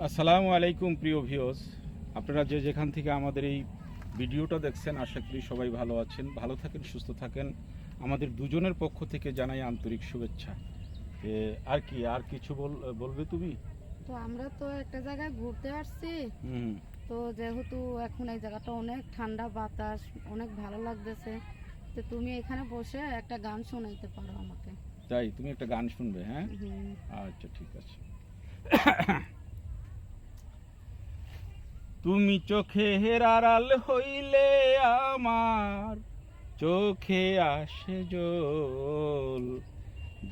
আসসালামু আলাইকুম প্রিয় ভিউয়ার্স, আপনারা যে যেখান থেকে আমাদের এই ভিডিওটা দেখছেন আশা করি সবাই ভালো আছেন, ভালো থাকেন, সুস্থ থাকেন। আমাদের দুজনের পক্ষ থেকে জানাই আন্তরিক শুভেচ্ছা। আর কিছু বলবে তুমি? তো আমরা তো একটা জায়গায় ঘুরতে আসছি। হুম। তো যেহেতু এখন এই জায়গাটা অনেক ঠান্ডা, বাতাস অনেক ভালো লাগতেছে, তো তুমি এখানে বসে একটা গান শোনাইতে পারো আমাকে। তাই তুমি একটা গান শুনবে? হ্যাঁ, হুম। আচ্ছা ঠিক আছে। তুমি চোখের আড়াল হইলে আমার চোখে আসে জল,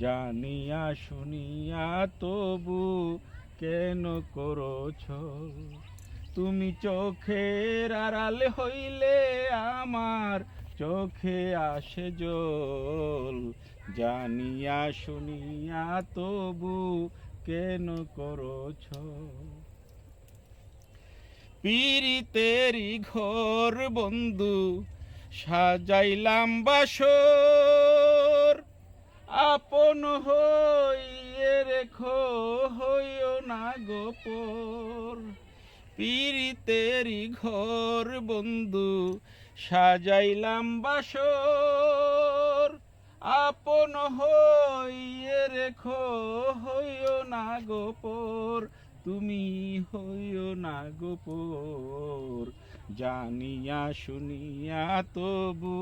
জানিয়া শুনিয়া তবু কেন করো ছল। তুমি চোখের আড়াল হইলে আমার চোখে আসে জল, জানিয়া শুনিয়া তবু কেন করো ছল। পীড়িতেরই ঘর বন্ধু সাজাইলাম বাসর, আপন হইয়ে রেখো হইও না গোপর। পীড়িতেরই ঘর বন্ধু সাজাইলাম বাসর, আপন হইয়ে রেখো হইও না গোপর। তুমি হইও না গোপর, জানিয়া শুনিয়া তবু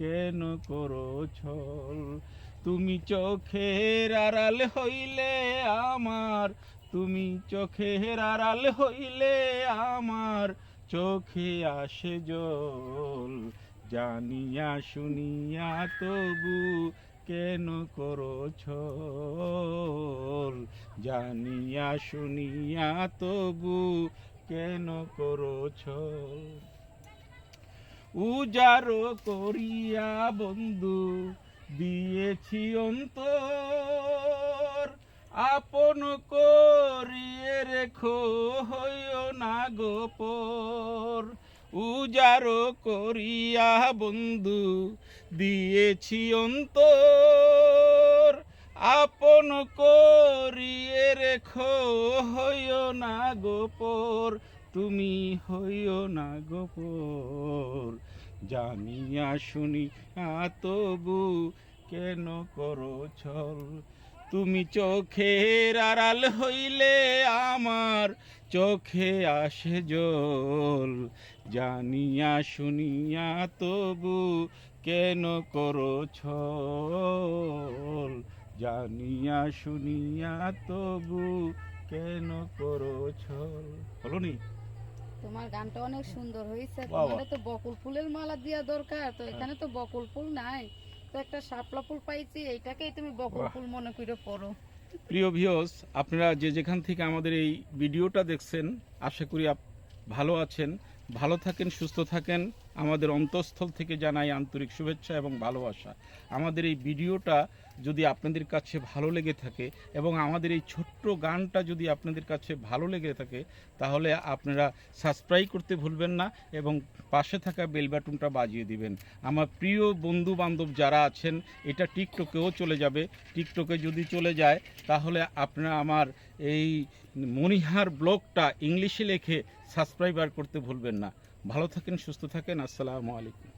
কেন করো ছল। তুমি চোখের আড়াল হইলে আমার, তুমি চোখের আড়াল হইলে আমার চোখে আসে জল, জানিয়া শুনিয়া তবু কেন করো ছল। জানিয়া শুনিয়া তবু কেন করো ছল। উজাড় করিয়া বন্ধু দিয়েছি অন্তর, আপন করিয়ে রেখো হইও না গোপর। উজাড় করিয়া বন্ধু দিয়েছি অন্তর, আপন করিয়ে রেখো হইও না গোপর। তুমি হইও না গোপর, জানিয়া শুনিয়া তবু কেন করো ছল। তুমি চোখের আড়াল হইলে আমার চোখে আসে জল, জানিয়া শুনিয়া তবু কেন করো ছল। জানিয়া শুনিয়া তবু কেন করো ছল। হলো নি? তোমার গানটা অনেক সুন্দর হয়েছে। বাহ, তোমার তো বকুল ফুলের মালা দেওয়া দরকার, তো এখানে তো বকুল ফুল নাই, তো একটা শাপলা ফুল পাইছি, এইটাকেই তুমি বকুল ফুল মনে করে পড়ো। প্রিয় ভিউয়ার্স, আপনারা যে যেখান থেকে আমাদের এই ভিডিওটা দেখছেন আশা করি ভালো আছেন, ভালো থাকেন, সুস্থ থাকেন। আমাদের অন্তঃস্থল থেকে জানাই আন্তরিক শুভেচ্ছা এবং ভালোবাসা। আমাদের এই ভিডিওটা যদি আপনাদের কাছে ভালো লেগে থাকে এবং আমাদের এই ছোট্ট গানটা যদি আপনাদের কাছে ভালো লেগে থাকে, তাহলে আপনারা সাবস্ক্রাইব করতে ভুলবেন না এবং পাশে থাকা বেল বাটনটা বাজিয়ে দিবেন। আমার প্রিয় বন্ধু বান্ধব যারা আছেন, এটা টিকটকেও চলে যাবে। টিকটকে যদি চলে যায় তাহলে আপনারা আমার এই মনিহার ব্লগটা ইংলিশে লিখে সাবস্ক্রাইবার করতে ভুলবেন না। ভালো থাকেন, সুস্থ থাকেন। আসসালামু আলাইকুম।